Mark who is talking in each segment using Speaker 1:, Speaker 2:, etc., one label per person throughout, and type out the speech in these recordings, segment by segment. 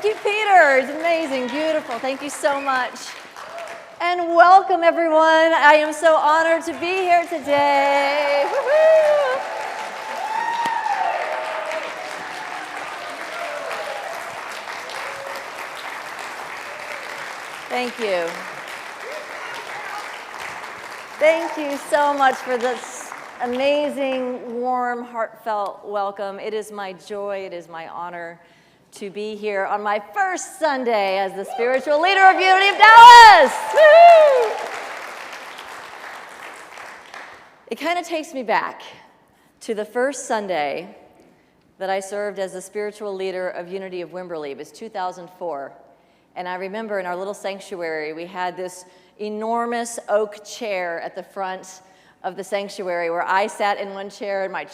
Speaker 1: Thank you, Peter. It's amazing, beautiful. Thank you so much. And welcome, everyone. I am so honored to be here today. Woo-hoo. Thank you. Thank you so much for this amazing, warm, heartfelt welcome. It is my joy, it is my honor to be here on my first Sunday as the spiritual leader of Unity of Dallas. Woo! It kind of takes me back to the first Sunday that I served as the spiritual leader of Unity of Wimberley. It was 2004. And I remember in our little sanctuary, we had this enormous oak chair at the front of the sanctuary where I sat in one chair and my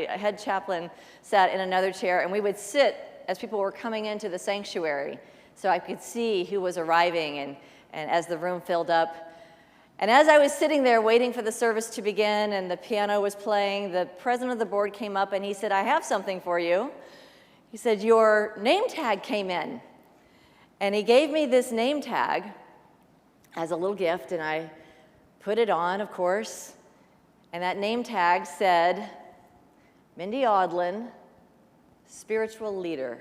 Speaker 1: head chaplain sat in another chair, and we would sit as people were coming into the sanctuary so I could see who was arriving and as the room filled up. And as I was sitting there waiting for the service to begin and the piano was playing, the president of the board came up and he said, "I have something for you." He said, "Your name tag came in." And he gave me this name tag as a little gift, and I put it on, of course, and that name tag said, "Mindy Audlin, spiritual leader."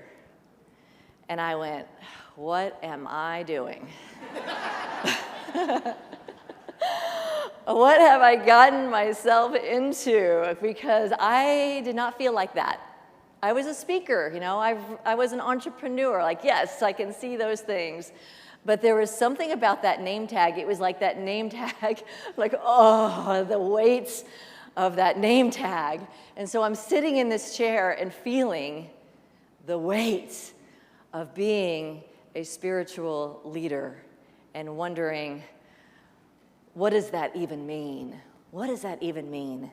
Speaker 1: And I went, what am I doing? What have I gotten myself into? Because I did not feel like that. I was a speaker, you know, I was an entrepreneur, like, yes, I can see those things. But there was something about that name tag. It was like that name tag, like, oh, the weight of that name tag. And so I'm sitting in this chair and feeling the weight of being a spiritual leader and wondering, what does that even mean? What does that even mean?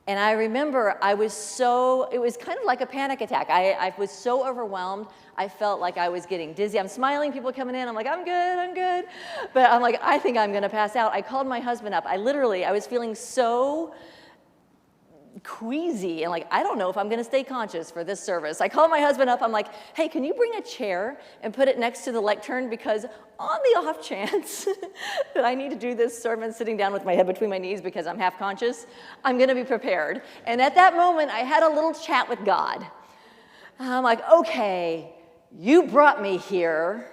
Speaker 1: And I remember it was kind of like a panic attack. I was so overwhelmed, I felt like I was getting dizzy. I'm smiling, people coming in, I'm like, I'm good. But I'm like, I think I'm gonna pass out. I called my husband up. I was feeling so queasy and like, I don't know if I'm gonna stay conscious for this service. I called my husband up, I'm like, hey, can you bring a chair and put it next to the lectern, because on the off chance that I need to do this sermon sitting down with my head between my knees because I'm half conscious, I'm gonna be prepared. And at that moment, I had a little chat with God. I'm like, okay, you brought me here,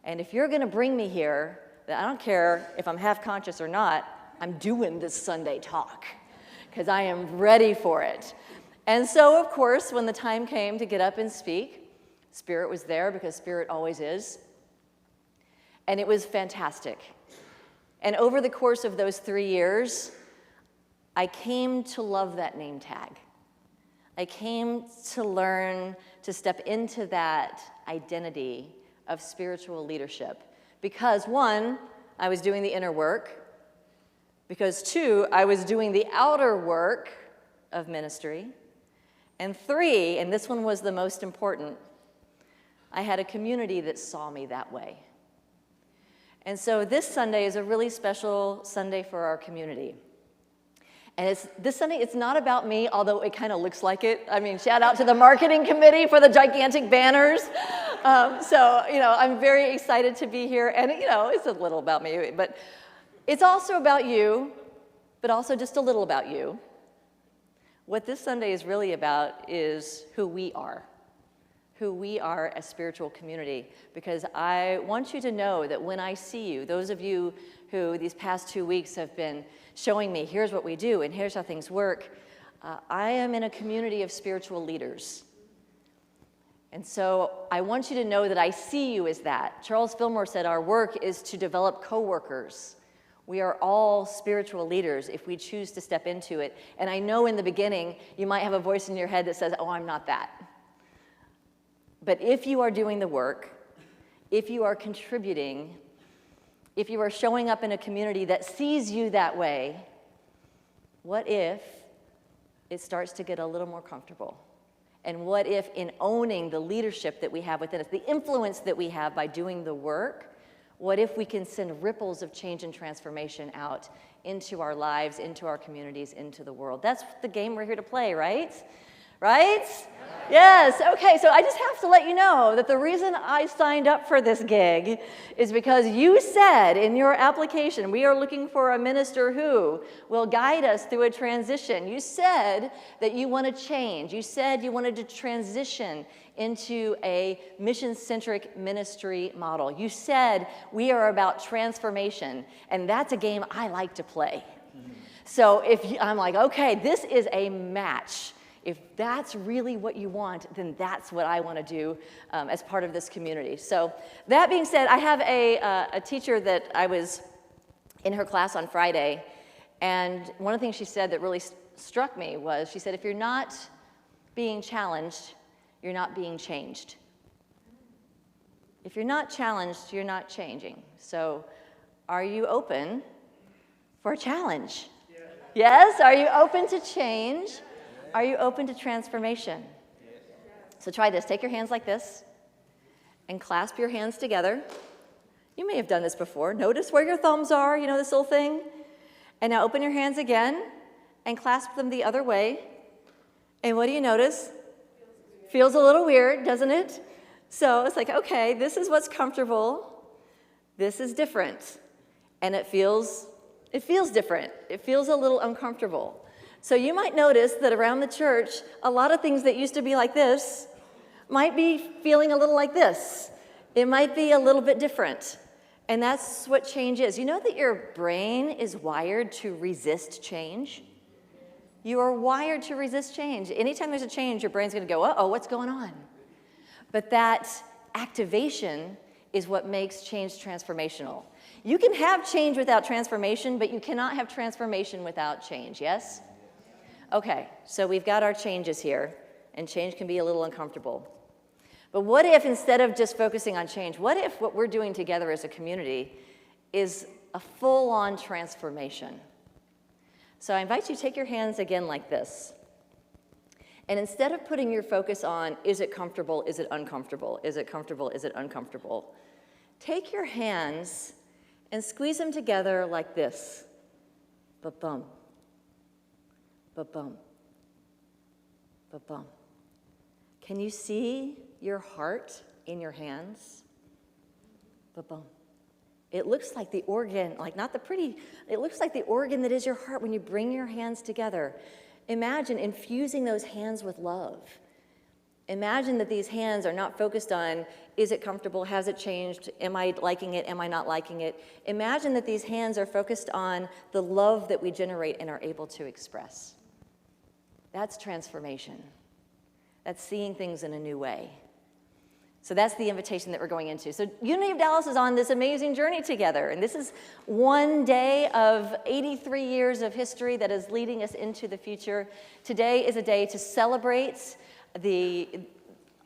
Speaker 1: and if you're gonna bring me here, then I don't care if I'm half conscious or not, I'm doing this Sunday talk, because I am ready for it. And so, of course, when the time came to get up and speak, Spirit was there, because Spirit always is. And it was fantastic. And over the course of those 3 years, I came to love that name tag. I came to learn to step into that identity of spiritual leadership. Because 1, I was doing the inner work. Because 2, I was doing the outer work of ministry. And 3, and this one was the most important, I had a community that saw me that way. And so this Sunday is a really special Sunday for our community. And this Sunday, it's not about me, although it kind of looks like it. I mean, shout out to the marketing committee for the gigantic banners. So, I'm very excited to be here. And, it's a little about me, but it's also about you, but also just a little about you. What this Sunday is really about is who we are as spiritual community, because I want you to know that when I see you, those of you who these past 2 weeks have been showing me, here's what we do and here's how things work, I am in a community of spiritual leaders. And so I want you to know that I see you as that. Charles Fillmore said our work is to develop co-workers. We are all spiritual leaders if we choose to step into it. And I know in the beginning, you might have a voice in your head that says, oh, I'm not that. But if you are doing the work, if you are contributing, if you are showing up in a community that sees you that way, what if it starts to get a little more comfortable? And what if in owning the leadership that we have within us, the influence that we have by doing the work, what if we can send ripples of change and transformation out into our lives, into our communities, into the world? That's the game we're here to play, right? right? Yes, okay, so I just have to let you know that the reason I signed up for this gig is because you said in your application, we are looking for a minister who will guide us through a transition. You said that you want to change. You said you wanted to transition into a mission-centric ministry model. You said we are about transformation, and that's a game I like to play. So I'm like, okay, this is a match. If that's really what you want, then that's what I want to do as part of this community. So that being said, I have a teacher that I was in her class on Friday, and one of the things she said that really struck me was, she said, if you're not being challenged, you're not being changed. If you're not challenged, you're not changing. So are you open for a challenge? Yes? Are you open to change? Are you open to transformation? So try this. Take your hands like this and clasp your hands together. You may have done this before. Notice where your thumbs are, you know, this little thing. And now open your hands again and clasp them the other way. And what do you notice? Feels a little weird, doesn't it? So it's like, okay, this is what's comfortable. This is different. And it feels different. It feels a little uncomfortable. So you might notice that around the church, a lot of things that used to be like this might be feeling a little like this. It might be a little bit different. And that's what change is. You know that your brain is wired to resist change? You are wired to resist change. Anytime there's a change, your brain's going to go, uh-oh, what's going on? But that activation is what makes change transformational. You can have change without transformation, but you cannot have transformation without change, yes? Okay, so we've got our changes here, and change can be a little uncomfortable. But what if, instead of just focusing on change, what if what we're doing together as a community is a full-on transformation? So I invite you to take your hands again like this. And instead of putting your focus on, is it comfortable, is it uncomfortable, is it comfortable, is it uncomfortable, take your hands and squeeze them together like this. Ba-bum. Ba-bum. Ba-bum. Can you see your heart in your hands? Ba-bum. It looks like the organ, like not the pretty, it looks like the organ that is your heart when you bring your hands together. Imagine infusing those hands with love. Imagine that these hands are not focused on, is it comfortable, has it changed, am I liking it, am I not liking it? Imagine that these hands are focused on the love that we generate and are able to express. That's transformation. That's seeing things in a new way. So that's the invitation that we're going into. So Unity of Dallas is on this amazing journey together, and this is one day of 83 years of history that is leading us into the future. Today is a day to celebrate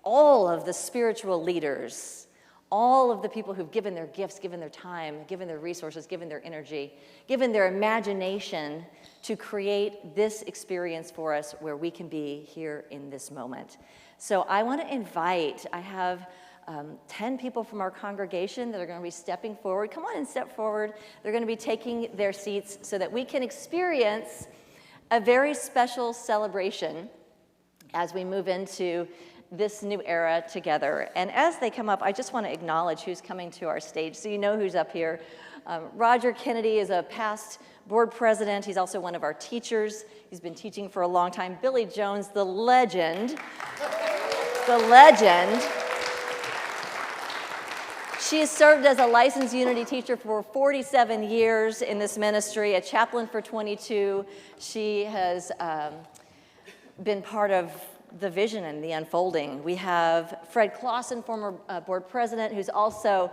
Speaker 1: all of the spiritual leaders, all of the people who've given their gifts, given their time, given their resources, given their energy, given their imagination to create this experience for us where we can be here in this moment. So I want to invite, I have 10 people from our congregation that are going to be stepping forward. Come on and step forward. They're going to be taking their seats so that we can experience a very special celebration as we move into this new era together. And as they come up, I just want to acknowledge who's coming to our stage so you know who's up here. Roger Kennedy is a past board president. He's also one of our teachers. He's been teaching for a long time. Billy Jones, the legend. The legend. She has served as a licensed Unity teacher for 47 years in this ministry, a chaplain for 22. She has been part of the vision and the unfolding. We have Fred Clausen, former board president, who's also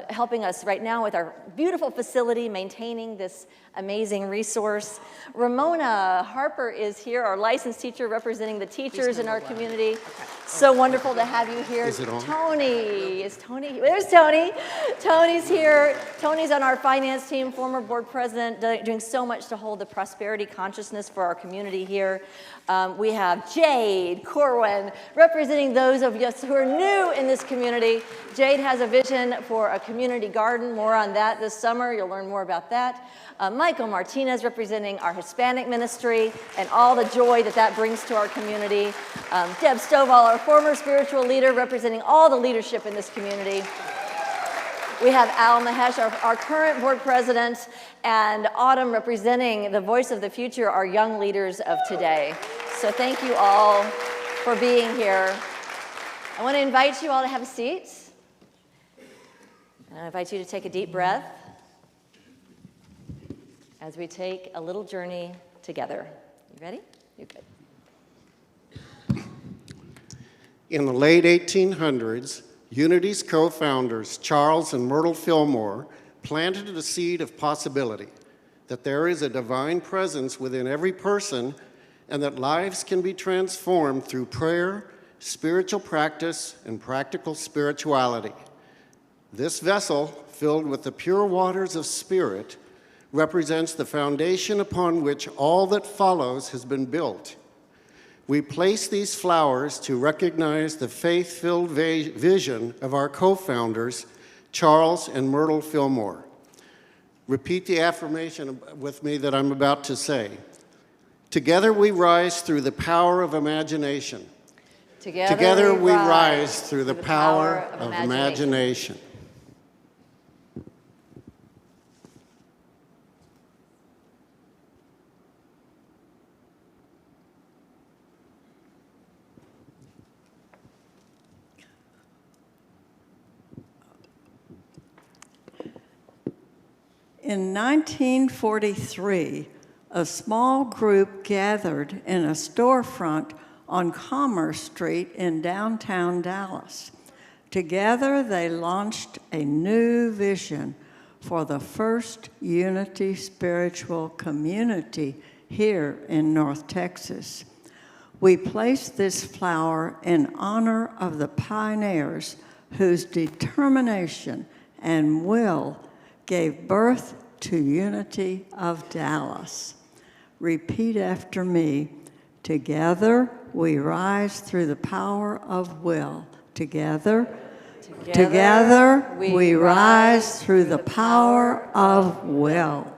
Speaker 1: helping us right now with our beautiful facility, maintaining this amazing resource. Ramona Harper is here, our licensed teacher representing the teachers in our community. Okay. So wonderful to have you here.
Speaker 2: Is it on?
Speaker 1: Tony, is Tony, there's Tony. Tony's here. Tony's on our finance team, former board president, doing so much to hold the prosperity consciousness for our community here. We have Jade Corwin, representing those of us us who are new in this community. Jade has a vision for a community garden. More on that this summer. You'll learn more about that. Michael Martinez representing our Hispanic ministry and all the joy that that brings to our community. Deb Stovall, our former spiritual leader, representing all the leadership in this community. We have Al Mahesh, our current board president, and Autumn representing the voice of the future, our young leaders of today. So thank you all for being here. I want to invite you all to have a seat. And I invite you to take a deep breath as we take a little journey together. You ready? You're good.
Speaker 2: In the late 1800s, Unity's co-founders, Charles and Myrtle Fillmore, planted a seed of possibility, that there is a divine presence within every person and that lives can be transformed through prayer, spiritual practice, and practical spirituality. This vessel, filled with the pure waters of spirit, represents the foundation upon which all that follows has been built. We place these flowers to recognize the faith-filled vision of our co-founders, Charles and Myrtle Fillmore. Repeat the affirmation with me that I'm about to say. Together we rise through the power of imagination. Together we rise through the power of imagination.
Speaker 3: In 1943, a small group gathered in a storefront on Commerce Street in downtown Dallas. Together, they launched a new vision for the first Unity spiritual community here in North Texas. We placed this flower in honor of the pioneers whose determination and will gave birth to Unity of Dallas. Repeat after me. Together we rise through the power of will. Together we rise through the power of will.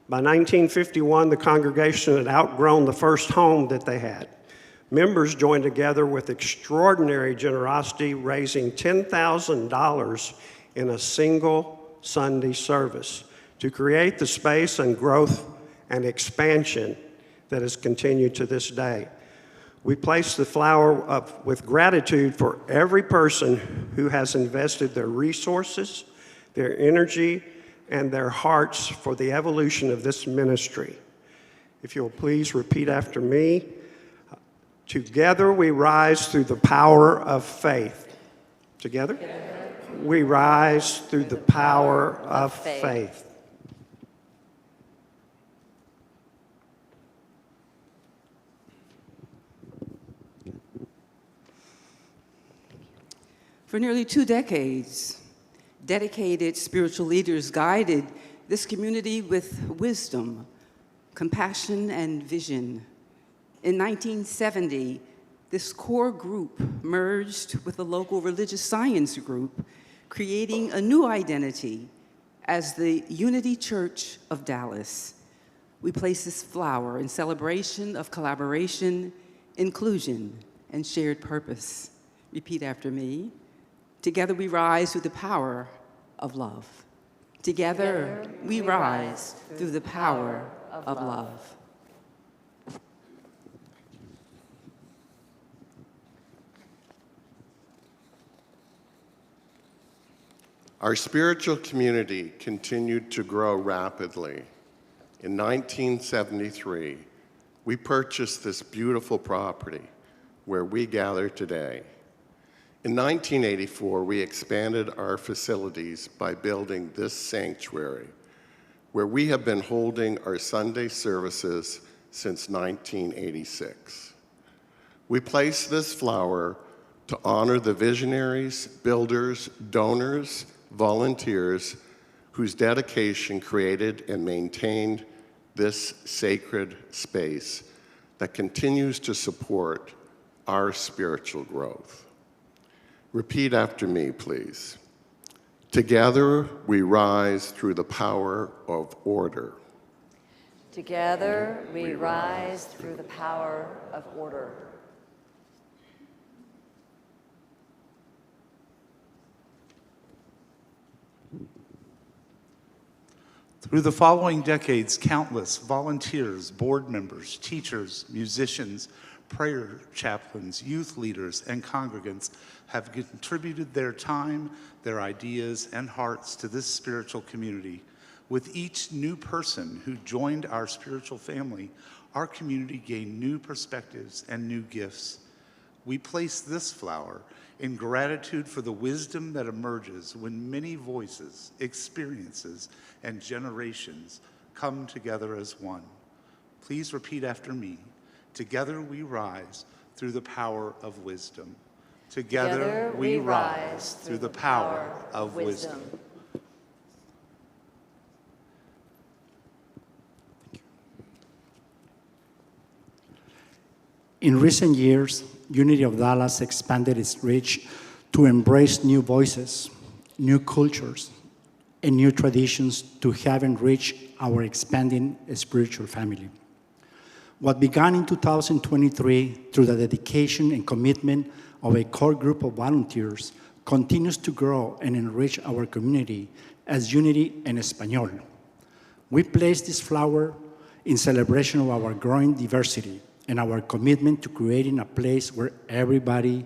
Speaker 4: By 1951, the congregation had outgrown the first home that they had. Members joined together with extraordinary generosity, raising $10,000 in a single Sunday service to create the space and growth and expansion that has continued to this day. We place the flower up with gratitude for every person who has invested their resources, their energy, and their hearts for the evolution of this ministry. If you'll please repeat after me. Together we rise through the power of faith. Together? We rise through the power of faith.
Speaker 5: For nearly 2 decades, dedicated spiritual leaders guided this community with wisdom, compassion, and vision. In 1970, this core group merged with a local religious science group, creating a new identity as the Unity Church of Dallas. We place this flower in celebration of collaboration, inclusion, and shared purpose. Repeat after me. Together we rise through the power of love. Together we rise through the power of love.
Speaker 6: Our spiritual community continued to grow rapidly. In 1973, we purchased this beautiful property where we gather today. In 1984, we expanded our facilities by building this sanctuary, where we have been holding our Sunday services since 1986. We place this flower to honor the visionaries, builders, donors, volunteers whose dedication created and maintained this sacred space that continues to support our spiritual growth. Repeat after me, please. Together we rise through the power of order.
Speaker 1: Together we rise through the power of order.
Speaker 7: Through the following decades, countless volunteers, board members, teachers, musicians, prayer chaplains, youth leaders, and congregants have contributed their time, their ideas, and hearts to this spiritual community. With each new person who joined our spiritual family, our community gained new perspectives and new gifts. We place this flower in gratitude for the wisdom that emerges when many voices, experiences, and generations come together as one. Please repeat after me. Together we rise through the power of wisdom. Together we rise through the power of wisdom.
Speaker 8: In recent years, Unity of Dallas expanded its reach to embrace new voices, new cultures, and new traditions to have enriched our expanding spiritual family. What began in 2023 through the dedication and commitment of a core group of volunteers continues to grow and enrich our community as Unity en Español. We place this flower in celebration of our growing diversity and our commitment to creating a place where everybody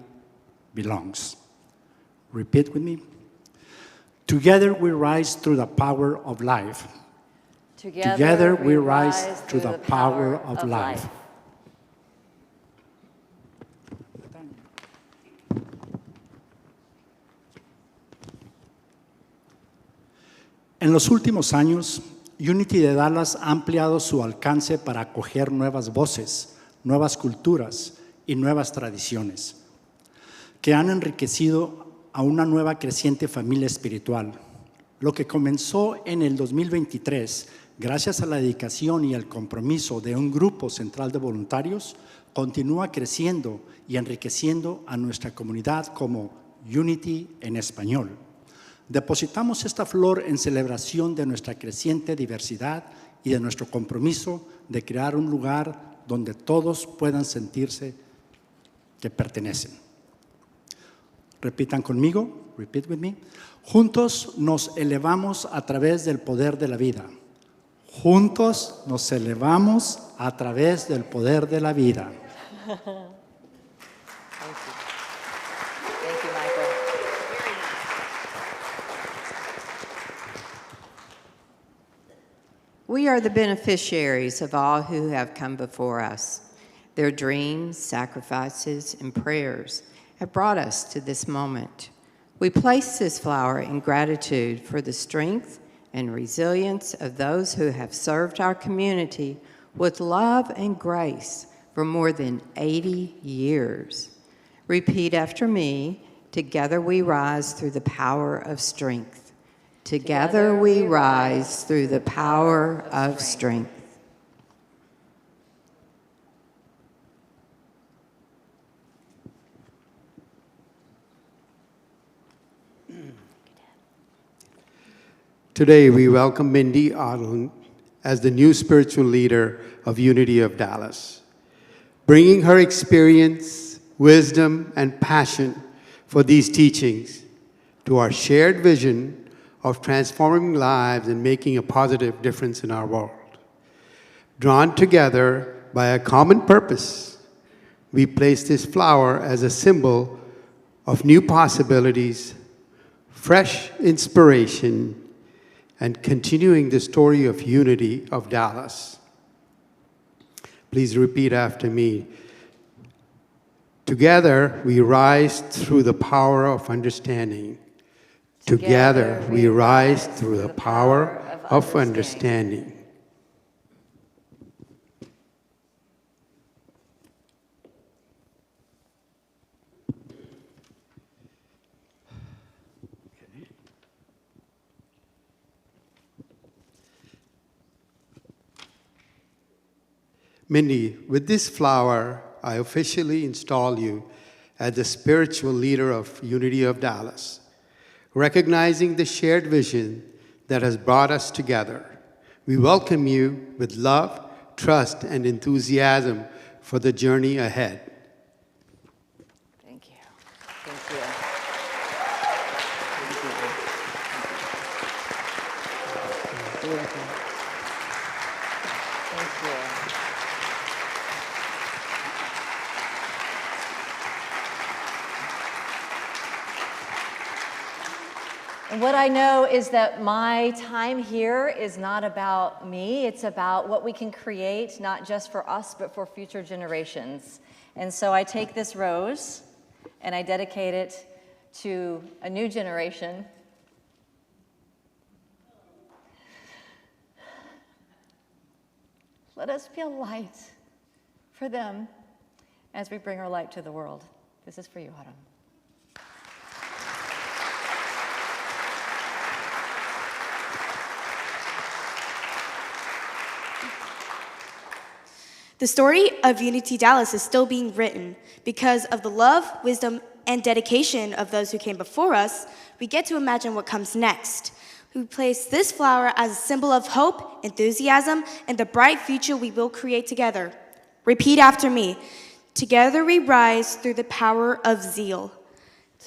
Speaker 8: belongs. Repeat with me. Together we rise through the power of life. Together we rise through the power of life. En los últimos años, Unity de Dallas ha ampliado su alcance para acoger nuevas voces, nuevas culturas y nuevas tradiciones que han enriquecido a una nueva creciente familia espiritual. Lo que comenzó en el 2023, gracias a la dedicación y al compromiso de un grupo central de voluntarios, continúa creciendo y enriqueciendo a nuestra comunidad como Unity en Español. Depositamos esta flor en celebración de nuestra creciente diversidad y de nuestro compromiso de crear un lugar donde todos puedan sentirse que pertenecen. Repitan conmigo, repeat with me. Juntos nos elevamos a través del poder de la vida. Juntos nos elevamos a través del poder de la vida.
Speaker 1: Thank you, Michael.
Speaker 9: We are the beneficiaries of all who have come before us. Their dreams, sacrifices, and prayers have brought us to this moment. We place this flower in gratitude for the strength and resilience of those who have served our community with love and grace for more than 80 years. Repeat after me. Together we rise through the power of strength. Together we rise through the power of strength.
Speaker 10: Today, we welcome Mindy Audlin as the new spiritual leader of Unity of Dallas, bringing her experience, wisdom, and passion for these teachings to our shared vision of transforming lives and making a positive difference in our world. Drawn together by a common purpose, we place this flower as a symbol of new possibilities, fresh inspiration, and continuing the story of Unity of Dallas. Please repeat after me. Together, we rise through the power of understanding. Together, we rise through the power of understanding. Mindy, with this flower, I officially install you as the spiritual leader of Unity of Dallas, recognizing the shared vision that has brought us together. We welcome you with love, trust, and enthusiasm for the journey ahead.
Speaker 1: Thank you. Thank you. Thank you. Thank you. And what I know is that my time here is not about me, it's about what we can create, not just for us, but for future generations. And so I take this rose and I dedicate it to a new generation. Let us be a light for them as we bring our light to the world. This is for you, Autumn.
Speaker 11: The story of Unity Dallas is still being written. Because of the love, wisdom, and dedication of those who came before us, we get to imagine what comes next. We place this flower as a symbol of hope, enthusiasm, and the bright future we will create together. Repeat after me. Together we rise through the power of zeal.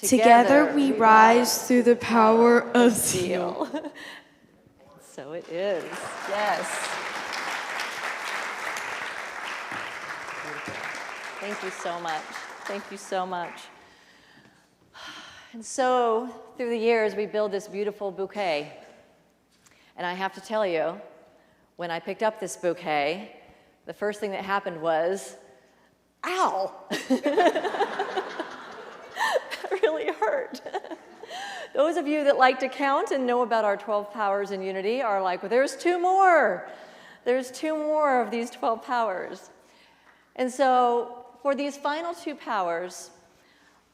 Speaker 11: Together we rise through the power of zeal.
Speaker 1: So it is, yes. Thank you so much. Thank you so much. And so, through the years, we build this beautiful bouquet. And I have to tell you, when I picked up this bouquet, the first thing that happened was, ow! That really hurt. Those of you that like to count and know about our 12 powers in unity are like, well, there's 2 more. There's 2 more of these 12 powers. And so, for these final 2 powers,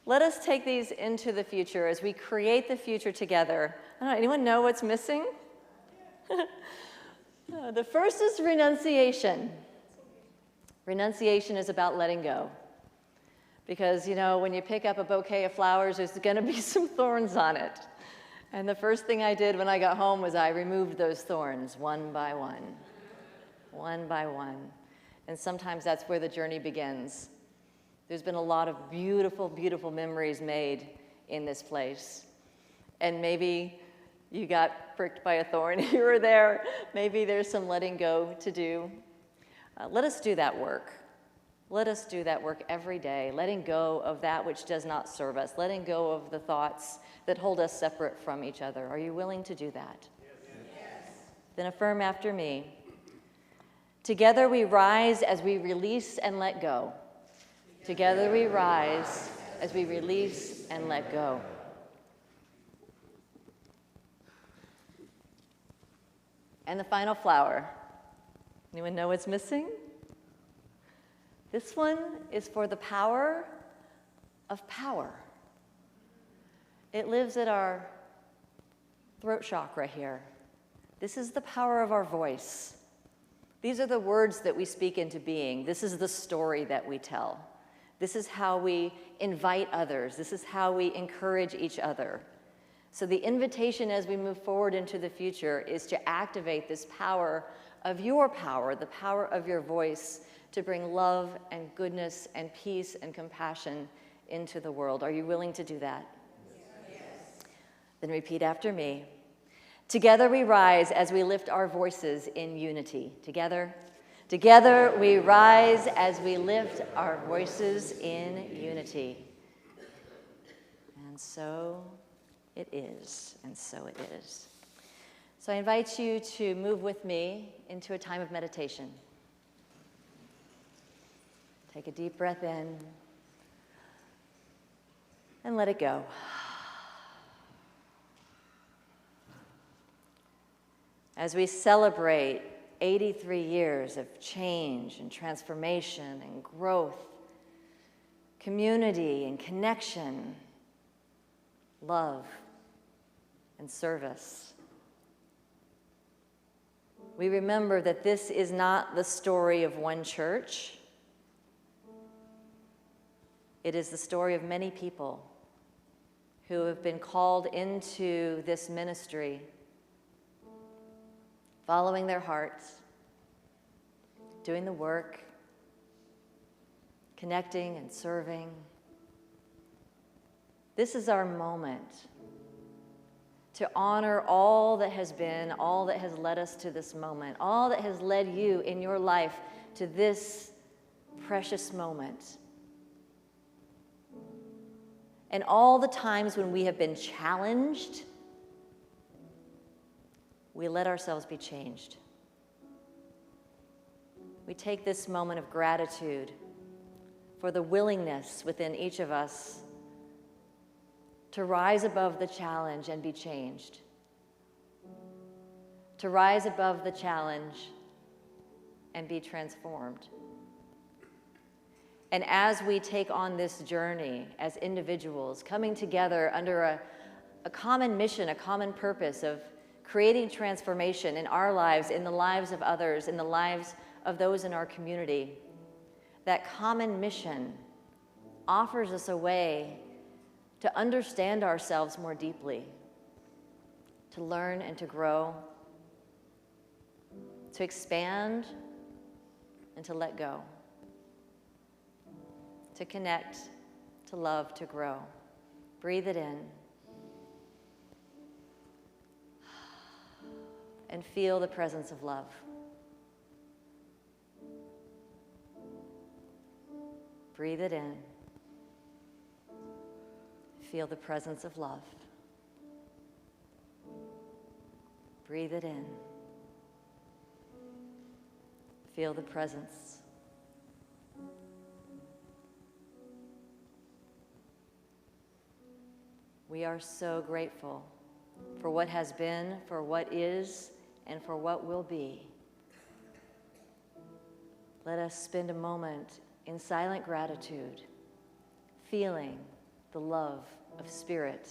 Speaker 1: let us take these into the future as we create the future together. I don't know, anyone know what's missing? The first is renunciation. Renunciation is about letting go. Because, you know, when you pick up a bouquet of flowers, there's going to be some thorns on it. And the first thing I did when I got home was I removed those thorns one by one. One by one. And sometimes that's where the journey begins. There's been a lot of beautiful, beautiful memories made in this place. And maybe you got pricked by a thorn here or there. Maybe there's some letting go to do. Let us do that work. Let us do that work every day, letting go of that which does not serve us, letting go of the thoughts that hold us separate from each other. Are you willing to do that? Yes. Then affirm after me. Together we rise as we release and let go. Together we rise as we release and let go. And the final flower. Anyone know what's missing? This one is for the power of power. It lives at our throat chakra here. This is the power of our voice. These are the words that we speak into being. This is the story that we tell. This is how we invite others. This is how we encourage each other. So the invitation as we move forward into the future is to activate this power of your power, the power of your voice, to bring love and goodness and peace and compassion into the world. Are you willing to do that? Yes. Then repeat after me. Together we rise as we lift our voices in unity. Together. Together we rise as we lift our voices in unity. And so it is, and so it is. So I invite you to move with me into a time of meditation. Take a deep breath in and let it go. As we celebrate 83 years of change and transformation and growth, community and connection, love and service. We remember that this is not the story of one church. It is the story of many people who have been called into this ministry, following their hearts, doing the work, connecting and serving. This is our moment to honor all that has been, all that has led us to this moment, all that has led you in your life to this precious moment. And all the times when we have been challenged, we let ourselves be changed. We take this moment of gratitude for the willingness within each of us to rise above the challenge and be changed. To rise above the challenge and be transformed. And as we take on this journey as individuals, coming together under a common mission, a common purpose of creating transformation in our lives, in the lives of others, in the lives of those in our community, that common mission offers us a way to understand ourselves more deeply, to learn and to grow, to expand and to let go, to connect, to love, to grow. Breathe it in. And feel the presence of love. Breathe it in. Feel the presence of love. Breathe it in. Feel the presence. We are so grateful for what has been, for what is, and for what will be. Let us spend a moment in silent gratitude, feeling the love of Spirit